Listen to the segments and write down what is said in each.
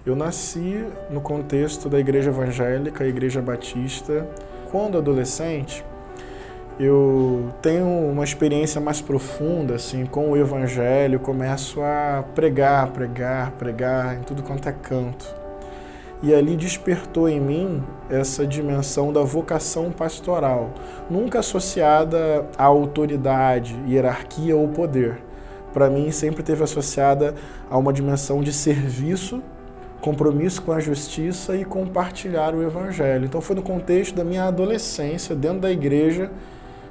Eu nasci no contexto da igreja evangélica, a igreja batista. Quando adolescente, eu tenho uma experiência mais profunda assim, com o evangelho, começo a pregar em tudo quanto é canto. E ali despertou em mim essa dimensão da vocação pastoral, nunca associada à autoridade, hierarquia ou poder. Para mim, sempre esteve associada a uma dimensão de serviço, compromisso com a justiça e compartilhar o evangelho. Então foi no contexto da minha adolescência, dentro da igreja,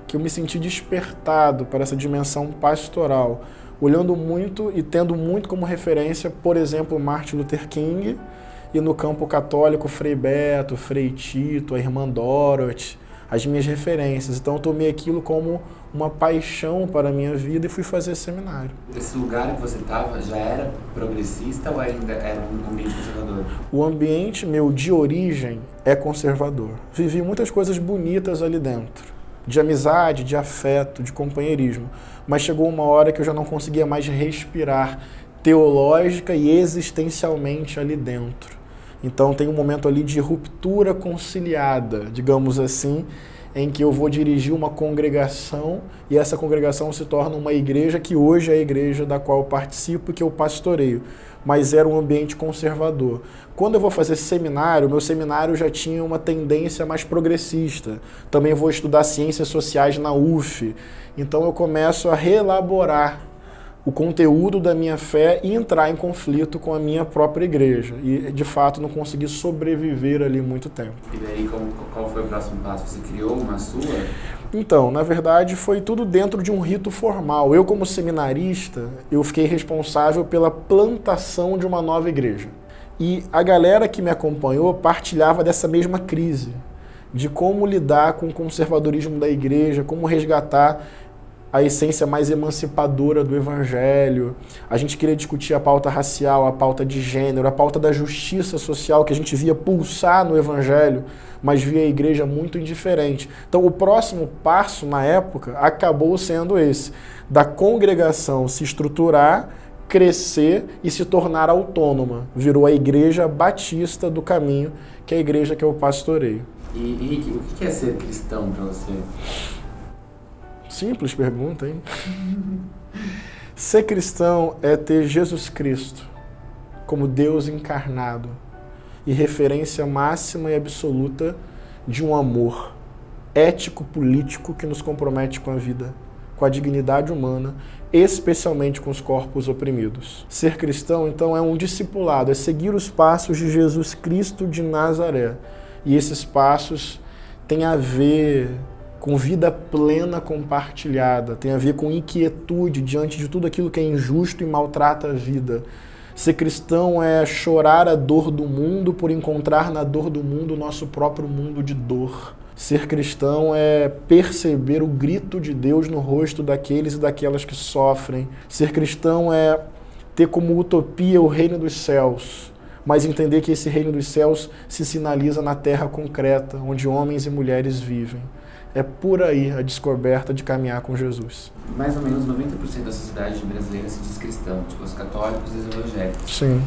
que eu me senti despertado para essa dimensão pastoral, olhando muito e tendo muito como referência, por exemplo, Martin Luther King, e no campo católico, Frei Beto, Frei Tito, a irmã Dorothy, as minhas referências. Então eu tomei aquilo como uma paixão para a minha vida e fui fazer seminário. Esse lugar que você estava já era progressista ou ainda era um ambiente conservador? O ambiente meu de origem é conservador. Vivi muitas coisas bonitas ali dentro, de amizade, de afeto, de companheirismo. Mas chegou uma hora que eu já não conseguia mais respirar teológica e existencialmente ali dentro. Então tem um momento ali de ruptura conciliada, digamos assim, em que eu vou dirigir uma congregação e essa congregação se torna uma igreja que hoje é a igreja da qual eu participo e que eu pastoreio, mas era um ambiente conservador. Quando eu vou fazer seminário, meu seminário já tinha uma tendência mais progressista. Também vou estudar ciências sociais na UF, então eu começo a reelaborar o conteúdo da minha fé e entrar em conflito com a minha própria igreja. E, de fato, não consegui sobreviver ali muito tempo. E daí, qual foi o próximo passo? Você criou uma sua? Então, na verdade, foi tudo dentro de um rito formal. Eu, como seminarista, eu fiquei responsável pela plantação de uma nova igreja. E a galera que me acompanhou partilhava dessa mesma crise, de como lidar com o conservadorismo da igreja, como resgatar a essência mais emancipadora do evangelho. A gente queria discutir a pauta racial, a pauta de gênero, a pauta da justiça social que a gente via pulsar no evangelho, mas via a igreja muito indiferente. Então o próximo passo na época acabou sendo esse, da congregação se estruturar, crescer e se tornar autônoma. Virou a igreja batista do caminho, que é a igreja que eu pastoreio. E Henrique, o que é ser cristão para você? Simples pergunta, hein? Ser cristão é ter Jesus Cristo como Deus encarnado e referência máxima e absoluta de um amor ético-político que nos compromete com a vida, com a dignidade humana, especialmente com os corpos oprimidos. Ser cristão, então, é um discipulado, é seguir os passos de Jesus Cristo de Nazaré. E esses passos têm a ver com vida plena compartilhada, tem a ver com inquietude diante de tudo aquilo que é injusto e maltrata a vida. Ser cristão é chorar a dor do mundo por encontrar na dor do mundo o nosso próprio mundo de dor. Ser cristão é perceber o grito de Deus no rosto daqueles e daquelas que sofrem. Ser cristão é ter como utopia o reino dos céus, mas entender que esse reino dos céus se sinaliza na terra concreta, onde homens e mulheres vivem. É por aí a descoberta de caminhar com Jesus. Mais ou menos 90% da sociedade brasileira se diz cristão, tipo os católicos e os evangélicos. Sim.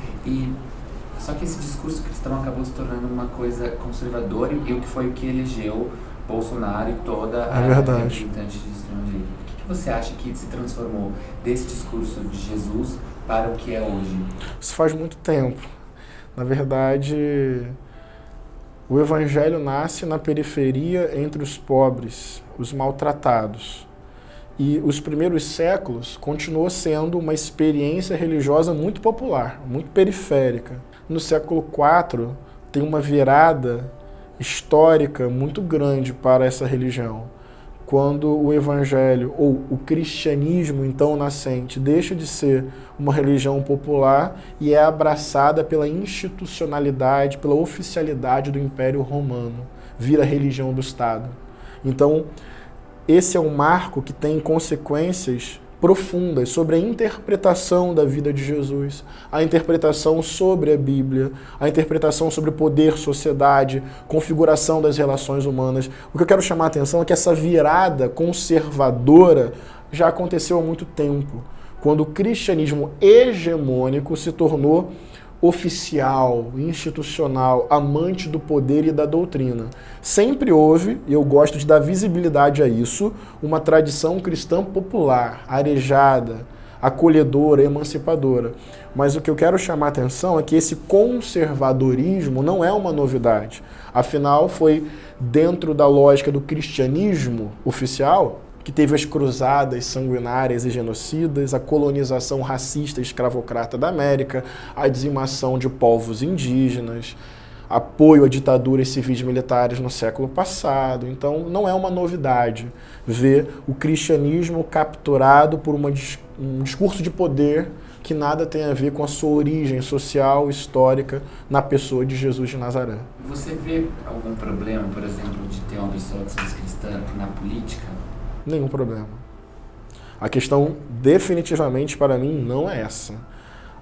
Só que esse discurso cristão acabou se tornando uma coisa conservadora e o que foi o que elegeu Bolsonaro e toda a representante de extrema-direita. O que você acha que se transformou desse discurso de Jesus para o que é hoje? Isso faz muito tempo. Na verdade, o evangelho nasce na periferia entre os pobres, os maltratados. E os primeiros séculos continuou sendo uma experiência religiosa muito popular, muito periférica. No século IV tem uma virada histórica muito grande para essa religião, quando o evangelho, ou o cristianismo então nascente, deixa de ser uma religião popular e é abraçada pela institucionalidade, pela oficialidade do Império Romano, vira religião do Estado. Então, esse é um marco que tem consequências profundas sobre a interpretação da vida de Jesus, a interpretação sobre a Bíblia, a interpretação sobre poder, sociedade, configuração das relações humanas. O que eu quero chamar a atenção é que essa virada conservadora já aconteceu há muito tempo, quando o cristianismo hegemônico se tornou oficial, institucional, amante do poder e da doutrina. Sempre houve, e eu gosto de dar visibilidade a isso, uma tradição cristã popular, arejada, acolhedora, emancipadora. Mas o que eu quero chamar a atenção é que esse conservadorismo não é uma novidade. Afinal, foi dentro da lógica do cristianismo oficial que teve as cruzadas sanguinárias e genocidas, a colonização racista e escravocrata da América, a dizimação de povos indígenas, apoio a ditaduras civis militares no século passado. Então, não é uma novidade ver o cristianismo capturado por um discurso de poder que nada tem a ver com a sua origem social, histórica, na pessoa de Jesus de Nazaré. Você vê algum problema, por exemplo, de ter uma pessoa que se diz cristã na política? Nenhum problema. A questão, definitivamente, para mim, não é essa.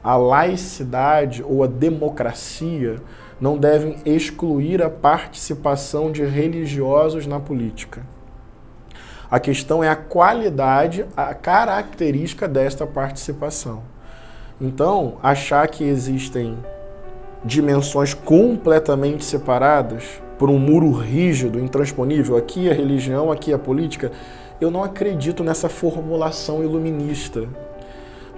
A laicidade ou a democracia não devem excluir a participação de religiosos na política. A questão é a qualidade, a característica desta participação. Então, achar que existem dimensões completamente separadas por um muro rígido, intransponível, aqui a religião, aqui a política, eu não acredito nessa formulação iluminista.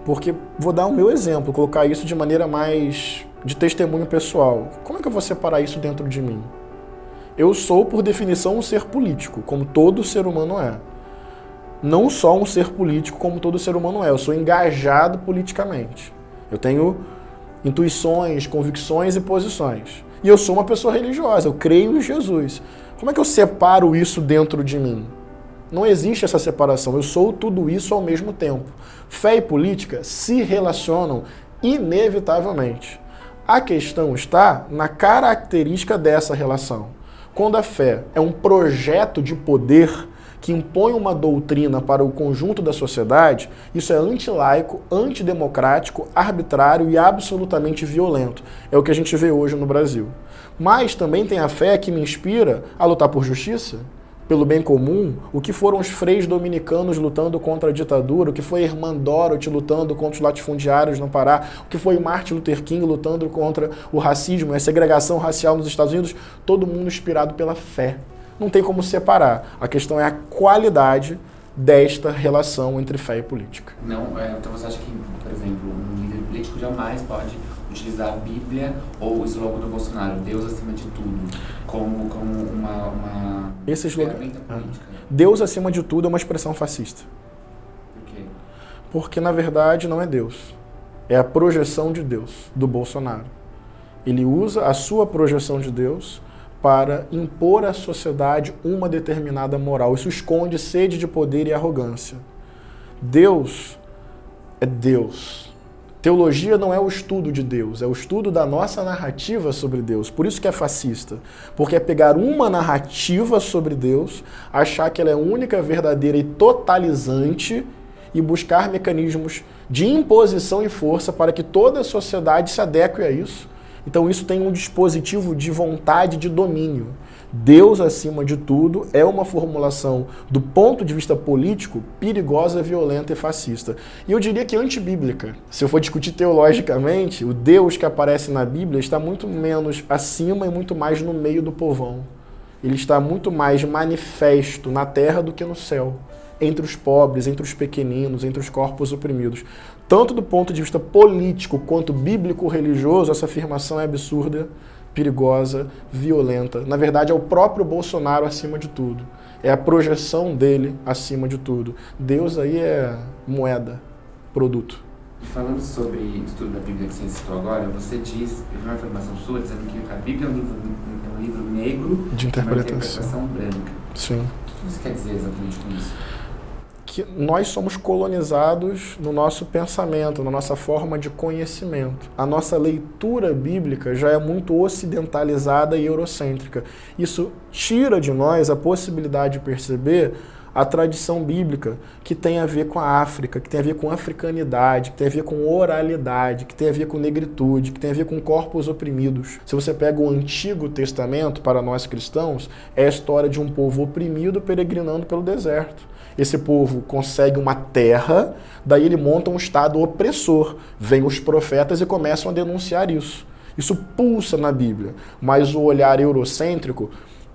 Porque, vou dar o meu exemplo, colocar isso de maneira mais de testemunho pessoal. Como é que eu vou separar isso dentro de mim? Eu sou, por definição, um ser político, como todo ser humano é. Não só um ser político, como todo ser humano é. Eu sou engajado politicamente. Eu tenho intuições, convicções e posições. E eu sou uma pessoa religiosa, eu creio em Jesus. Como é que eu separo isso dentro de mim? Não existe essa separação, eu sou tudo isso ao mesmo tempo. Fé e política se relacionam inevitavelmente. A questão está na característica dessa relação. Quando a fé é um projeto de poder que impõe uma doutrina para o conjunto da sociedade, isso é antilaico, antidemocrático, arbitrário e absolutamente violento. É o que a gente vê hoje no Brasil. Mas também tem a fé que me inspira a lutar por justiça, pelo bem comum, o que foram os freis dominicanos lutando contra a ditadura, o que foi a Irmã Dorothy lutando contra os latifundiários no Pará, o que foi Martin Luther King lutando contra o racismo, a segregação racial nos Estados Unidos, todo mundo inspirado pela fé. Não tem como separar. A questão é a qualidade desta relação entre fé e política. Não, então você acha que, por exemplo, um líder político jamais pode utilizar a Bíblia ou o slogan do Bolsonaro, Deus acima de tudo, como uma Esse slogan, ferramenta política? Deus acima de tudo é uma expressão fascista. Por quê? Porque, na verdade, não é Deus. É a projeção de Deus, do Bolsonaro. Ele usa a sua projeção de Deus para impor à sociedade uma determinada moral. Isso esconde sede de poder e arrogância. Deus é Deus. Teologia não é o estudo de Deus, é o estudo da nossa narrativa sobre Deus. Por isso que é fascista. Porque é pegar uma narrativa sobre Deus, achar que ela é única, verdadeira e totalizante e buscar mecanismos de imposição e força para que toda a sociedade se adeque a isso. Então isso tem um dispositivo de vontade de domínio. Deus acima de tudo é uma formulação, do ponto de vista político, perigosa, violenta e fascista. E eu diria que antibíblica. Se eu for discutir teologicamente, o Deus que aparece na Bíblia está muito menos acima e muito mais no meio do povão. Ele está muito mais manifesto na terra do que no céu, entre os pobres, entre os pequeninos, entre os corpos oprimidos. Tanto do ponto de vista político quanto bíblico-religioso, essa afirmação é absurda, perigosa, violenta. Na verdade, é o próprio Bolsonaro acima de tudo. É a projeção dele acima de tudo. Deus aí é moeda, produto. E falando sobre o estudo da Bíblia que você citou agora, você diz, eu vi uma informação sua dizendo que a Bíblia é um livro negro de interpretação branca. Sim. O que você quer dizer exatamente com isso? Que nós somos colonizados no nosso pensamento, na nossa forma de conhecimento. A nossa leitura bíblica já é muito ocidentalizada e eurocêntrica. Isso tira de nós a possibilidade de perceber a tradição bíblica que tem a ver com a África, que tem a ver com africanidade, que tem a ver com oralidade, que tem a ver com negritude, que tem a ver com corpos oprimidos. Se você pega o Antigo Testamento, para nós cristãos, é a história de um povo oprimido peregrinando pelo deserto. Esse povo consegue uma terra, daí ele monta um estado opressor. Vêm os profetas e começam a denunciar isso. Isso pulsa na Bíblia, mas o olhar eurocêntrico,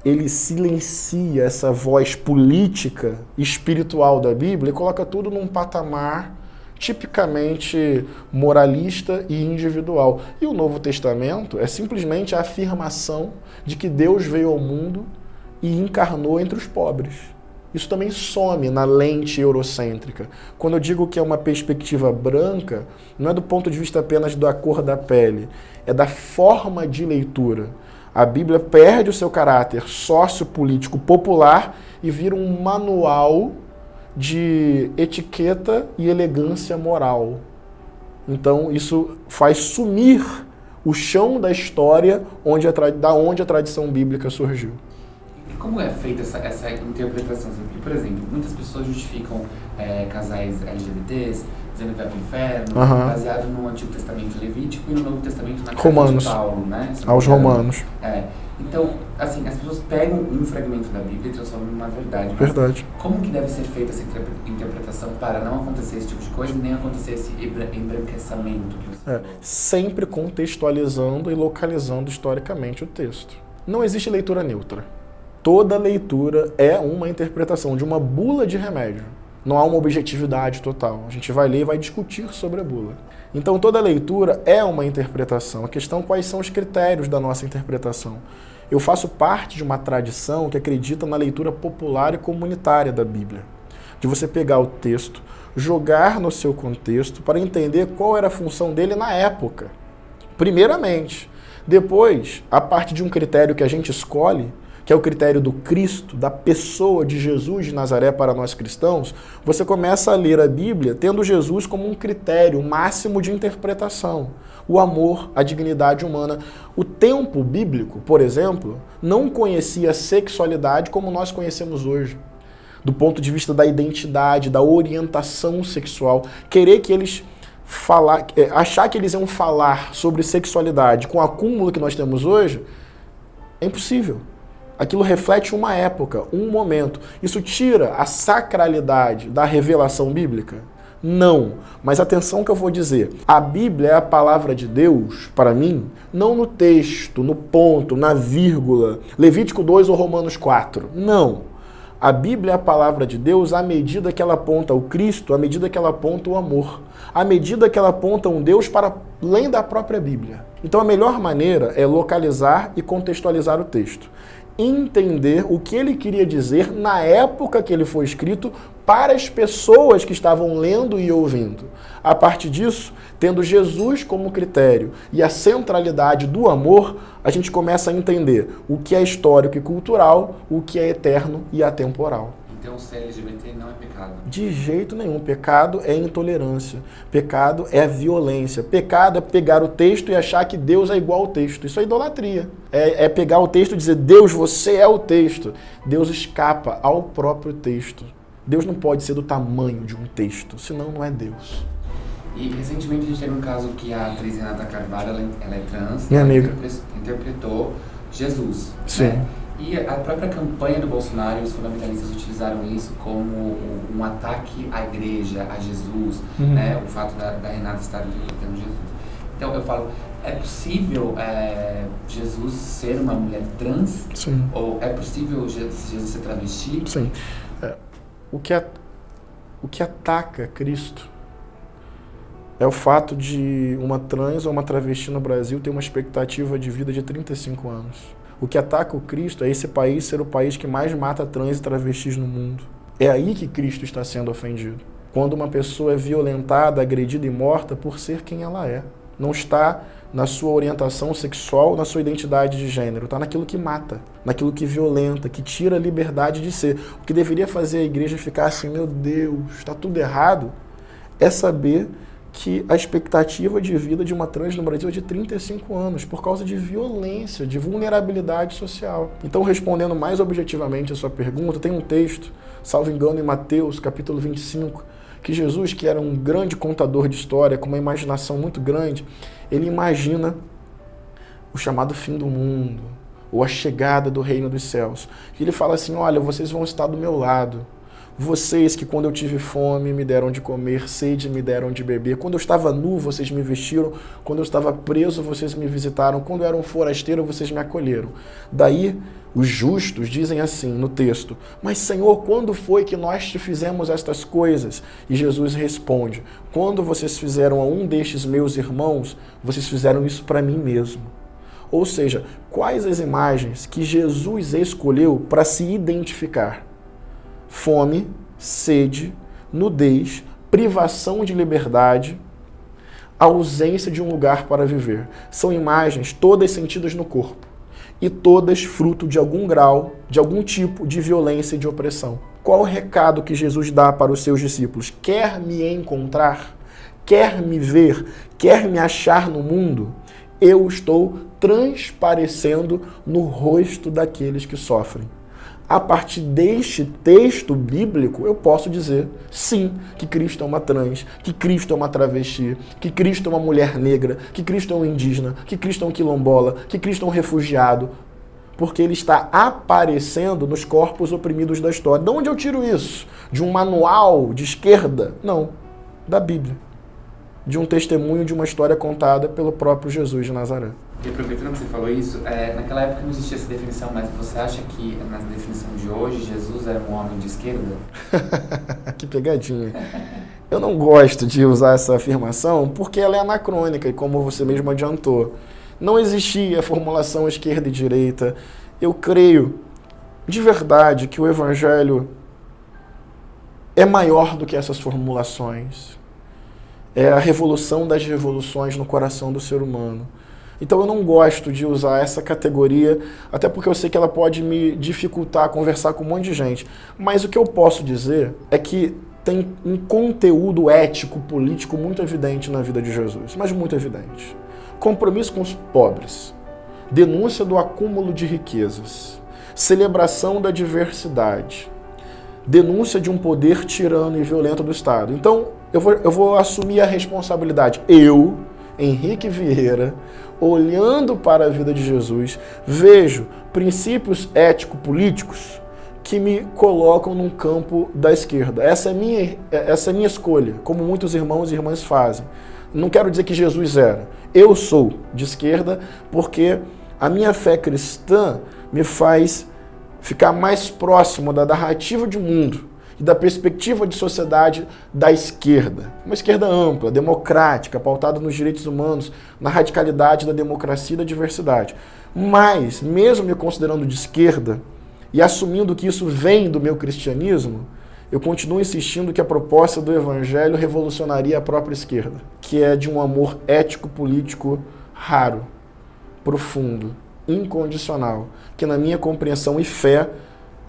ele silencia essa voz política e espiritual da Bíblia e coloca tudo num patamar tipicamente moralista e individual. E o Novo Testamento é simplesmente a afirmação de que Deus veio ao mundo e encarnou entre os pobres. Isso também some na lente eurocêntrica. Quando eu digo que é uma perspectiva branca, não é do ponto de vista apenas da cor da pele, é da forma de leitura. A Bíblia perde o seu caráter sociopolítico popular e vira um manual de etiqueta e elegância moral. Então isso faz sumir o chão da história da onde a tradição bíblica surgiu. E como é feita essa interpretação? Porque, por exemplo, muitas pessoas justificam casais LGBTs dizendo que vai para o inferno, baseado no Antigo Testamento Levítico e no Novo Testamento na carta de Paulo, né? Aos Romanos. Então, assim, as pessoas pegam um fragmento da Bíblia e transformam numa verdade. Verdade. Como que deve ser feita essa interpretação para não acontecer esse tipo de coisa e nem acontecer esse embranquecimento que você falou? Sempre contextualizando e localizando historicamente o texto. Não existe leitura neutra. Toda leitura é uma interpretação de uma bula de remédio. Não há uma objetividade total. A gente vai ler e vai discutir sobre a bula. Então toda leitura é uma interpretação. A questão é quais são os critérios da nossa interpretação. Eu faço parte de uma tradição que acredita na leitura popular e comunitária da Bíblia. De você pegar o texto, jogar no seu contexto para entender qual era a função dele na época. Primeiramente. Depois, a partir de um critério que a gente escolhe, que é o critério do Cristo, da pessoa de Jesus de Nazaré para nós cristãos, você começa a ler a Bíblia tendo Jesus como um critério máximo de interpretação. O amor, a dignidade humana. O tempo bíblico, por exemplo, não conhecia a sexualidade como nós conhecemos hoje. Do ponto de vista da identidade, da orientação sexual. Querer que eles achar que eles iam falar sobre sexualidade com o acúmulo que nós temos hoje, é impossível. Aquilo reflete uma época, um momento. Isso tira a sacralidade da revelação bíblica? Não. Mas atenção que eu vou dizer. A Bíblia é a palavra de Deus, para mim, não no texto, no ponto, na vírgula, Levítico 2 ou Romanos 4. Não. A Bíblia é a palavra de Deus à medida que ela aponta o Cristo, à medida que ela aponta o amor, à medida que ela aponta um Deus para além da própria Bíblia. Então a melhor maneira é localizar e contextualizar o texto. Entender o que ele queria dizer na época que ele foi escrito para as pessoas que estavam lendo e ouvindo. A partir disso, tendo Jesus como critério e a centralidade do amor, a gente começa a entender o que é histórico e cultural, o que é eterno e atemporal. Então ser LGBT não é pecado? De jeito nenhum. Pecado é intolerância. Pecado é violência. Pecado é pegar o texto e achar que Deus é igual ao texto. Isso é idolatria. É pegar o texto e dizer, Deus, você é o texto. Deus escapa ao próprio texto. Deus não pode ser do tamanho de um texto, senão não é Deus. E recentemente a gente teve um caso que a atriz Renata Carvalho, ela é trans, minha amiga, interpretou Jesus. Sim. Né? E a própria campanha do Bolsonaro e os fundamentalistas utilizaram isso como um ataque à igreja, a Jesus, né? O fato da Renata estar interpretando Jesus. Então eu falo, é possível Jesus ser uma mulher trans? Sim. Ou é possível Jesus ser travesti? Sim. O que ataca Cristo é o fato de uma trans ou uma travesti no Brasil ter uma expectativa de vida de 35 anos. O que ataca o Cristo é esse país ser o país que mais mata trans e travestis no mundo. É aí que Cristo está sendo ofendido. Quando uma pessoa é violentada, agredida e morta por ser quem ela é. Não está na sua orientação sexual, na sua identidade de gênero. Está naquilo que mata, naquilo que violenta, que tira a liberdade de ser. O que deveria fazer a igreja ficar assim, meu Deus, está tudo errado, é saber que a expectativa de vida de uma trans no Brasil é de 35 anos, por causa de violência, de vulnerabilidade social. Então, respondendo mais objetivamente a sua pergunta, tem um texto, salvo engano, em Mateus, capítulo 25, que Jesus, que era um grande contador de história, com uma imaginação muito grande, ele imagina o chamado fim do mundo, ou a chegada do reino dos céus. E ele fala assim, olha, vocês vão estar do meu lado, Vocês que quando eu tive fome me deram de comer, sede me deram de beber. Quando eu estava nu, vocês me vestiram. Quando eu estava preso, vocês me visitaram. Quando eu era um forasteiro, vocês me acolheram. Daí, os justos dizem assim no texto: mas Senhor, quando foi que nós te fizemos estas coisas? E Jesus responde: quando vocês fizeram a um destes meus irmãos, vocês fizeram isso para mim mesmo. Ou seja, quais as imagens que Jesus escolheu para se identificar? Fome, sede, nudez, privação de liberdade, ausência de um lugar para viver. São imagens todas sentidas no corpo e todas fruto de algum grau, de algum tipo de violência e de opressão. Qual o recado que Jesus dá para os seus discípulos? Quer me encontrar? Quer me ver? Quer me achar no mundo? Eu estou transparecendo no rosto daqueles que sofrem. A partir deste texto bíblico, eu posso dizer, sim, que Cristo é uma trans, que Cristo é uma travesti, que Cristo é uma mulher negra, que Cristo é um indígena, que Cristo é um quilombola, que Cristo é um refugiado, porque ele está aparecendo nos corpos oprimidos da história. De onde eu tiro isso? De um manual de esquerda? Não, da Bíblia. De um testemunho de uma história contada pelo próprio Jesus de Nazaré. E aproveitando que você falou isso, naquela época não existia essa definição, mas você acha que na definição de hoje Jesus era um homem de esquerda? Que pegadinha. Eu não gosto de usar essa afirmação porque ela é anacrônica e como você mesmo adiantou. Não existia a formulação esquerda e direita. Eu creio de verdade que o Evangelho é maior do que essas formulações. É a revolução das revoluções no coração do ser humano. Então eu não gosto de usar essa categoria, até porque eu sei que ela pode me dificultar conversar com um monte de gente. Mas o que eu posso dizer é que tem um conteúdo ético, político muito evidente na vida de Jesus, mas muito evidente. Compromisso com os pobres, denúncia do acúmulo de riquezas, celebração da diversidade, denúncia de um poder tirano e violento do Estado. Então eu vou assumir a responsabilidade. Eu, Henrique Vieira, olhando para a vida de Jesus, vejo princípios ético-políticos que me colocam num campo da esquerda. Essa é minha escolha, como muitos irmãos e irmãs fazem. Não quero dizer que Jesus era. Eu sou de esquerda porque a minha fé cristã me faz ficar mais próximo da narrativa de mundo e da perspectiva de sociedade da esquerda. Uma esquerda ampla, democrática, pautada nos direitos humanos, na radicalidade da democracia e da diversidade. Mas, mesmo me considerando de esquerda e assumindo que isso vem do meu cristianismo, eu continuo insistindo que a proposta do Evangelho revolucionaria a própria esquerda, que é de um amor ético-político raro, profundo, incondicional, que na minha compreensão e fé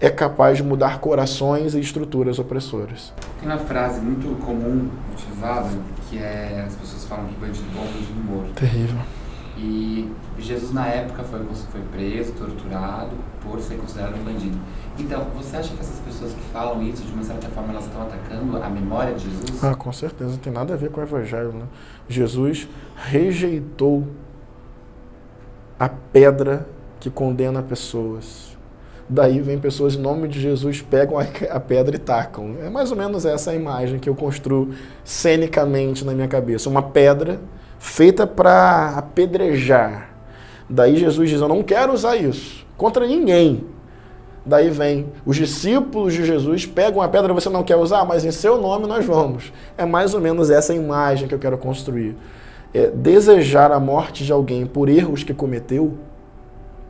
é capaz de mudar corações e estruturas opressoras. Tem uma frase muito comum, utilizada, que é, as pessoas falam que bandido bom, bandido morto. Terrível. E Jesus na época foi preso, torturado, por ser considerado um bandido. Então, você acha que essas pessoas que falam isso, de uma certa forma, elas estão atacando a memória de Jesus? Ah, com certeza, não tem nada a ver com o Evangelho, né? Jesus rejeitou a pedra que condena pessoas. Daí vem pessoas em nome de Jesus, pegam a pedra e tacam. É mais ou menos essa a imagem que eu construo cenicamente na minha cabeça. Uma pedra feita para apedrejar. Daí Jesus diz, eu não quero usar isso contra ninguém. Daí vem os discípulos de Jesus, pegam a pedra, você não quer usar, mas em seu nome nós vamos. É mais ou menos essa imagem que eu quero construir. Desejar a morte de alguém por erros que cometeu,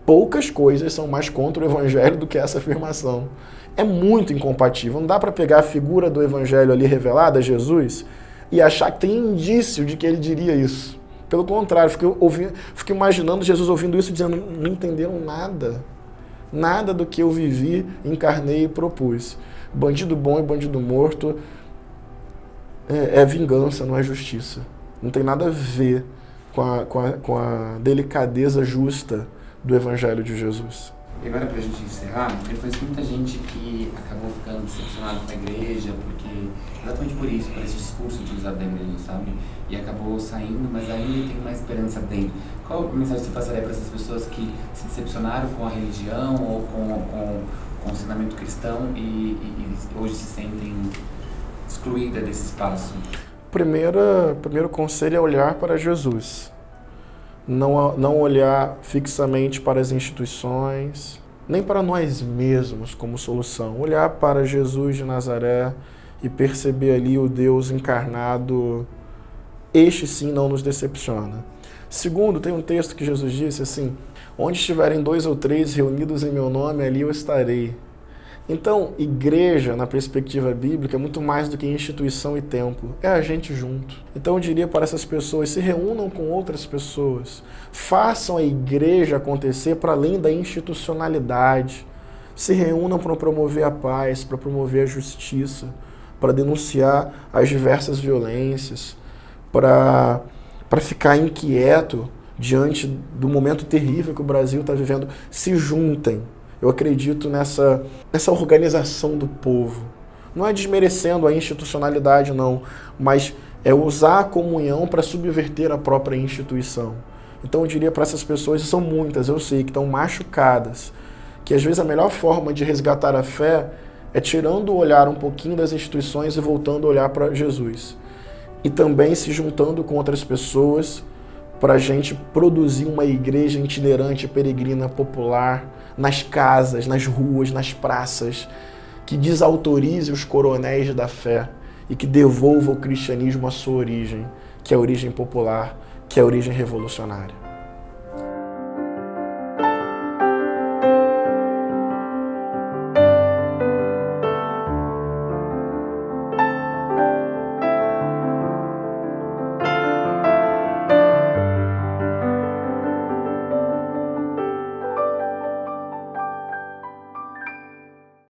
poucas coisas são mais contra o Evangelho do que essa afirmação. É muito incompatível. Não dá para pegar a figura do Evangelho ali revelada, Jesus, e achar que tem indício de que ele diria isso. Pelo contrário, fico imaginando Jesus ouvindo isso dizendo, não entenderam nada. Nada do que eu vivi, encarnei e propus. Bandido bom e bandido morto é vingança, não é justiça. Não tem nada a ver com a delicadeza justa do Evangelho de Jesus. E agora, pra gente encerrar, eu conheço muita gente que acabou ficando decepcionada com a igreja, porque exatamente por isso, por esse discurso utilizado da igreja, sabe? E acabou saindo, mas ainda tem uma esperança dentro. Qual mensagem você passaria para essas pessoas que se decepcionaram com a religião ou com com o ensinamento cristão e hoje se sentem excluídas desse espaço? Primeiro conselho é olhar para Jesus. Não olhar fixamente para as instituições, nem para nós mesmos como solução. Olhar para Jesus de Nazaré e perceber ali o Deus encarnado. Este sim não nos decepciona. Segundo, tem um texto que Jesus disse assim: onde estiverem 2 ou 3 reunidos em meu nome, ali eu estarei. Então, igreja, na perspectiva bíblica, é muito mais do que instituição e templo. É a gente junto. Então, eu diria para essas pessoas, se reúnam com outras pessoas. Façam a igreja acontecer para além da institucionalidade. Se reúnam para promover a paz, para promover a justiça, para denunciar as diversas violências, para ficar inquieto diante do momento terrível que o Brasil está vivendo. Se juntem. Eu acredito nessa organização do povo. Não é desmerecendo a institucionalidade, não, mas é usar a comunhão para subverter a própria instituição. Então eu diria para essas pessoas, e são muitas, eu sei, que estão machucadas, que às vezes a melhor forma de resgatar a fé é tirando o olhar um pouquinho das instituições e voltando a olhar para Jesus. E também se juntando com outras pessoas para a gente produzir uma igreja itinerante, peregrina, popular, nas casas, nas ruas, nas praças, que desautorize os coronéis da fé e que devolva o cristianismo à sua origem, que é a origem popular, que é a origem revolucionária.